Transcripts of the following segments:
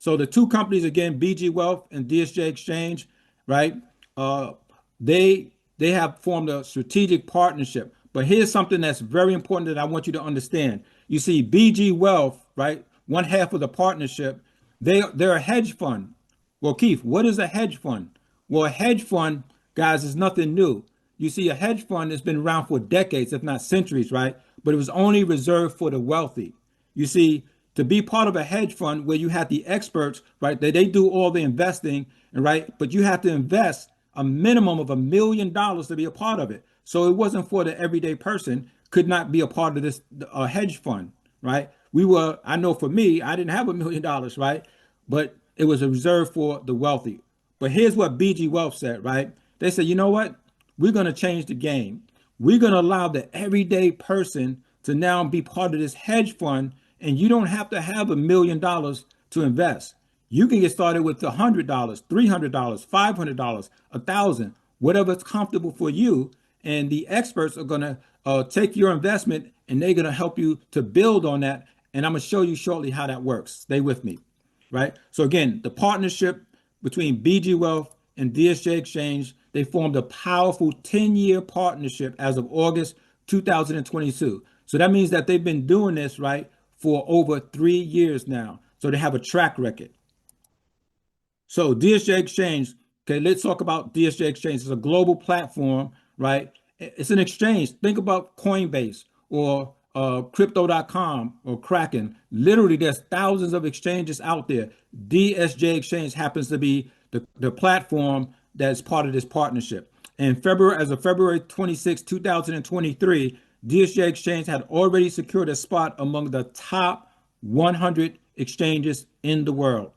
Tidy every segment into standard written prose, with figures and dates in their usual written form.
So the two companies again, BG Wealth and DSJ Exchange, right? Uh, they have formed a strategic partnership. But here's something that's very important that I want you to understand. You see, BG Wealth, right? One half of the partnership, they're a hedge fund. Well, Keith, what is a hedge fund? Well, a hedge fund, guys, is nothing new. You see, a hedge fund has been around for decades, if not centuries, right? But it was only reserved for the wealthy. You see, to be part of a hedge fund where you have the experts, right? They do all the investing, and right, but you have to invest a minimum of $1 million to be a part of it. So it wasn't for the everyday person, could not be a part of this hedge fund, right? I know for me, I didn't have $1 million, right? But it was reserved for the wealthy. But here's what BG Wealth said, right? They said, you know what? We're going to change the game. We're going to allow the everyday person to now be part of this hedge fund, and you don't have to have $1 million to invest. You can get started with $100, $300, $500, 1,000, whatever's comfortable for you. And the experts are going to take your investment and they're going to help you to build on that. And I'm going to show you shortly how that works. Stay with me, right? So again, the partnership between BG Wealth and DSJ Exchange, they formed a powerful 10-year partnership as of August 2022. So that means that they've been doing this, right, for over 3 years now. So they have a track record. So DSJ Exchange, okay, let's talk about DSJ Exchange. It's a global platform, right? It's an exchange. Think about Coinbase or crypto.com or Kraken. Literally, there's thousands of exchanges out there. DSJ Exchange happens to be the platform that's part of this partnership. In February, as of February 26, 2023, DSJ Exchange had already secured a spot among the top 100 exchanges in the world,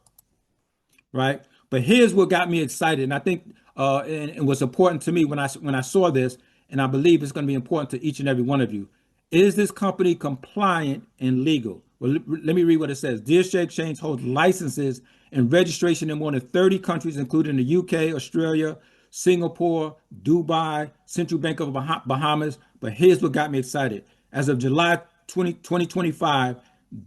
right? But here's what got me excited, and I think and what's important to me when I saw this, and I believe it's going to be important to each and every one of you. Is this company compliant and legal? Well, let me read what it says. DSJ Exchange holds licenses and registration in more than 30 countries, including the UK, Australia, Singapore, Dubai, Central Bank of Bahamas. But here's what got me excited. As of July 2025,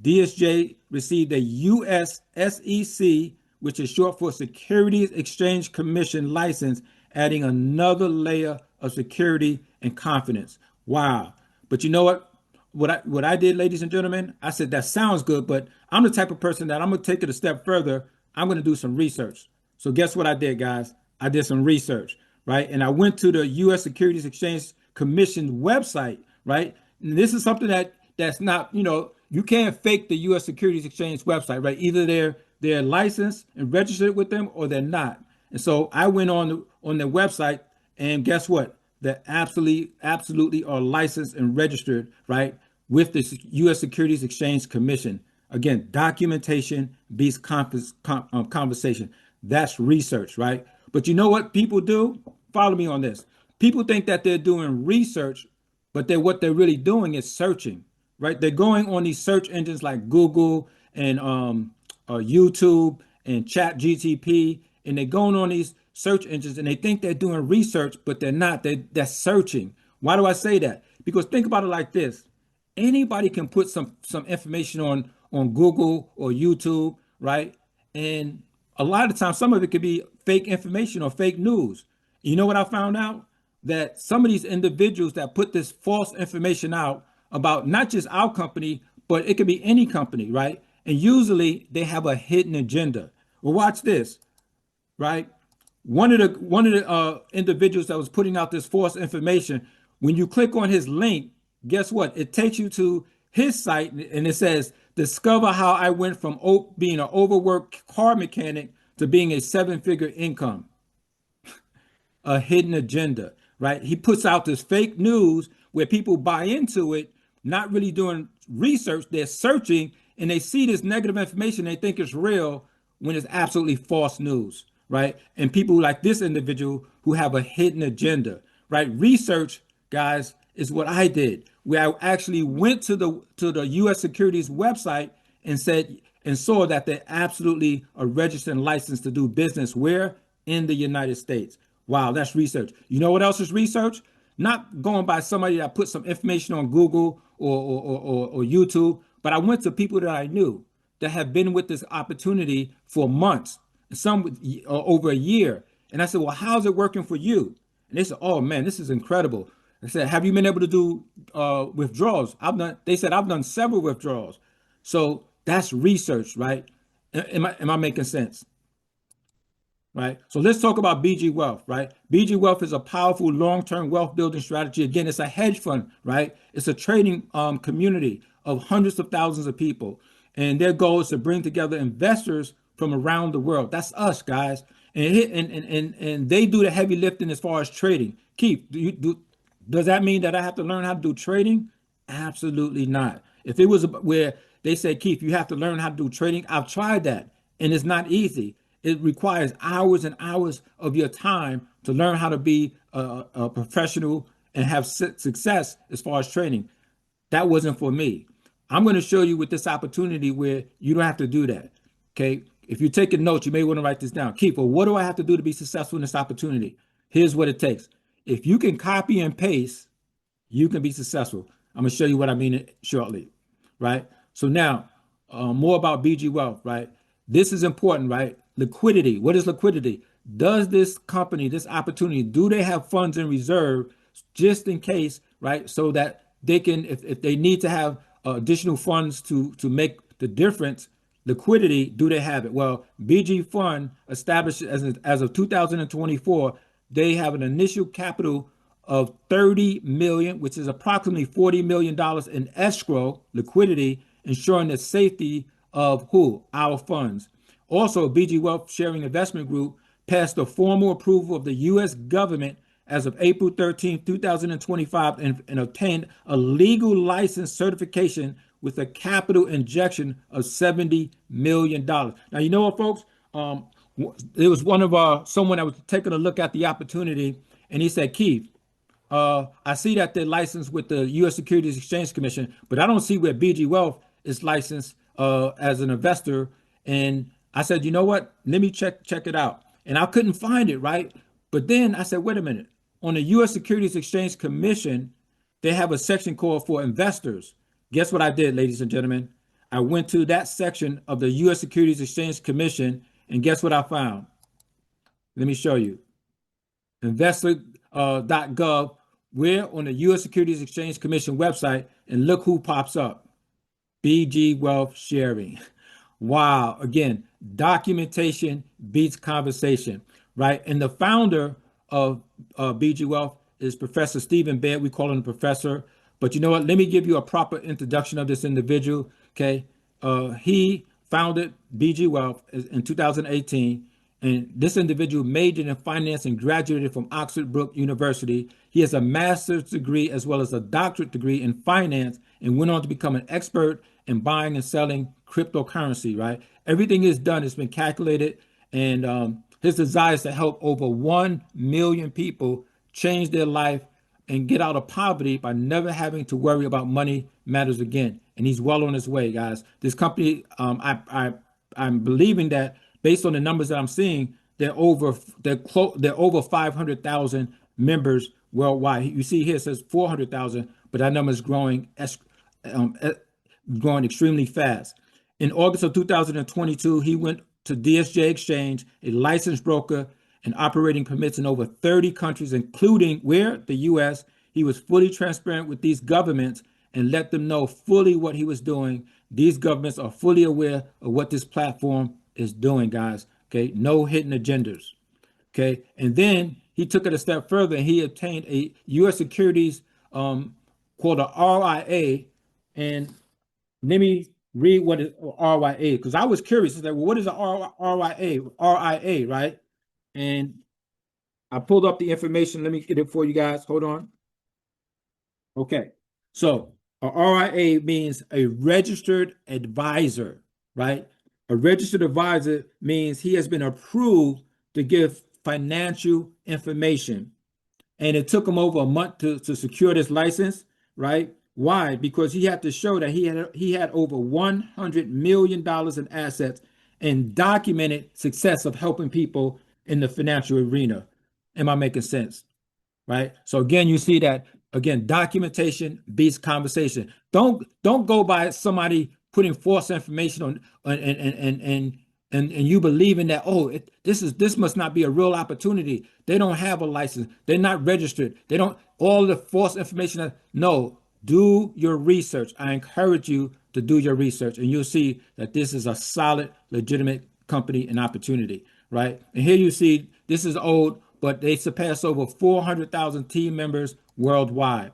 DSJ received a US SEC, which is short for Securities Exchange Commission license, adding another layer of security and confidence. Wow. But you know what? What I did, ladies and gentlemen, I said, that sounds good, but I'm the type of person that I'm going to take it a step further. I'm going to do some research. So guess what I did, guys? I did some research, right? And I went to the U.S. Securities Exchange Commission website, right? And this is something that's not, you can't fake the U.S. Securities Exchange website, right? Either they're licensed and registered with them or they're not. And so I went on their website, and guess what? They absolutely are licensed and registered, right, with the U.S. Securities Exchange Commission. Again, documentation beats conversation. That's research, right? But you know what people do? Follow me on this. People think that they're doing research, but what they're really doing is searching, right? They're going on these search engines like Google and YouTube and Chat GTP, and they're going on these search engines and they think they're doing research, but they're not. They're searching. Why do I say that? Because think about it like this. Anybody can put some information on Google or YouTube, right? And a lot of times, some of it could be fake information or fake news. You know what I found out? That some of these individuals that put this false information out about not just our company, but it could be any company, right? And usually they have a hidden agenda. Well, watch this, right? One of the individuals that was putting out this false information, when you click on his link, guess what? It takes you to his site and it says, discover how I went from being an overworked car mechanic to being a 7-figure income. A hidden agenda, right? He puts out this fake news where people buy into it, not really doing research. They're searching and they see this negative information. They think it's real when it's absolutely false news, right? And people like this individual who have a hidden agenda, right? Research, guys, is what I did, where I actually went to the U.S. Securities website and saw that they absolutely are registered and licensed to do business where? In the United States. Wow, that's research. You know what else is research? Not going by somebody that put some information on Google or YouTube, but I went to people that I knew. that have been with this opportunity for months, some over a year. And I said, well, how's it working for you? And they said, oh man, this is incredible. I said, have you been able to do withdrawals? They said, I've done several withdrawals. So that's research, right? Am I making sense? Right. So let's talk about BG Wealth, right? BG Wealth is a powerful long-term wealth building strategy. Again, it's a hedge fund, right? It's a trading community of hundreds of thousands of people. And their goal is to bring together investors from around the world. That's us, guys. And they do the heavy lifting as far as trading. Keith, does that mean that I have to learn how to do trading? Absolutely not. If it was where they say, Keith, you have to learn how to do trading, I've tried that, and it's not easy. It requires hours and hours of your time to learn how to be a professional and have success as far as trading. That wasn't for me. I'm going to show you with this opportunity where you don't have to do that. Okay. If you're taking notes, you may want to write this down. Keith, well, what do I have to do to be successful in this opportunity? Here's what it takes. If you can copy and paste, you can be successful. I'm going to show you what I mean shortly, right? So now, more about BG Wealth, right? This is important, right? Liquidity. What is liquidity? Does this company, this opportunity, do they have funds in reserve just in case, right? So that they can, if they need to have additional funds to make the difference, liquidity, do they have it? Well, BG Fund established as of 2024, they have an initial capital of 30 million, which is approximately $40 million in escrow liquidity, ensuring the safety of who? Our funds. Also, BG Wealth Sharing Investment Group passed the formal approval of the U.S. government as of April 13, 2025, and obtained a legal license certification with a capital injection of $70 million. Now, you know what, folks? It was one of someone that was taking a look at the opportunity, and he said, Keith, I see that they're licensed with the U.S. Securities Exchange Commission, but I don't see where BG Wealth is licensed as an investor. And I said, you know what? Let me check it out. And I couldn't find it, right? But then I said, wait a minute. On the U.S. Securities Exchange Commission, they have a section called for investors. Guess what I did, ladies and gentlemen? I went to that section of the U.S. Securities Exchange Commission, and guess what I found? Let me show you. Investor.gov. We're on the U.S. Securities Exchange Commission website, and look who pops up. BG Wealth Sharing. Wow. Again, documentation beats conversation, right? And the founder of BG Wealth is Professor Stephen Baird. We call him professor. But you know what? Let me give you a proper introduction of this individual. Okay. He founded BG Wealth in 2018. And this individual majored in finance and graduated from Oxford Brook University. He has a master's degree as well as a doctorate degree in finance and went on to become an expert in buying and selling cryptocurrency, right? Everything is done, it's been calculated. And his desire is to help over 1 million people change their life and get out of poverty by never having to worry about money matters again. And he's well on his way, guys. This company, I'm believing that based on the numbers that I'm seeing, they're over 500,000 members worldwide. You see here it says 400,000, but that number is growing extremely fast. In August of 2022, he went to DSJ Exchange, a licensed broker, and operating permits in over 30 countries, including where? The U.S. He was fully transparent with these governments and let them know fully what he was doing. These governments are fully aware of what this platform is doing, guys. Okay, no hidden agendas. Okay, and then he took it a step further and he obtained a U.S. securities called a RIA. And let me read what is RIA, because I was curious. I said, well, what is a RIA? RIA, right? And I pulled up the information. Let me get it for you guys. Hold on. Okay. So a RIA means a registered advisor, right? A registered advisor means he has been approved to give financial information. And it took him over a month to secure this license, right? Why? Because he had to show that he had over $100 million in assets and documented success of helping people in the financial arena. Am I making sense? Right? So again, you see that again, documentation beats conversation. Don't go by somebody putting false information on and you believing that, oh, this must not be a real opportunity. They don't have a license. They're not registered. They don't, all the false information. No, do your research. I encourage you to do your research, and you'll see that this is a solid, legitimate company and opportunity, right? And here you see this is old, but they surpassed over 400,000 team members worldwide.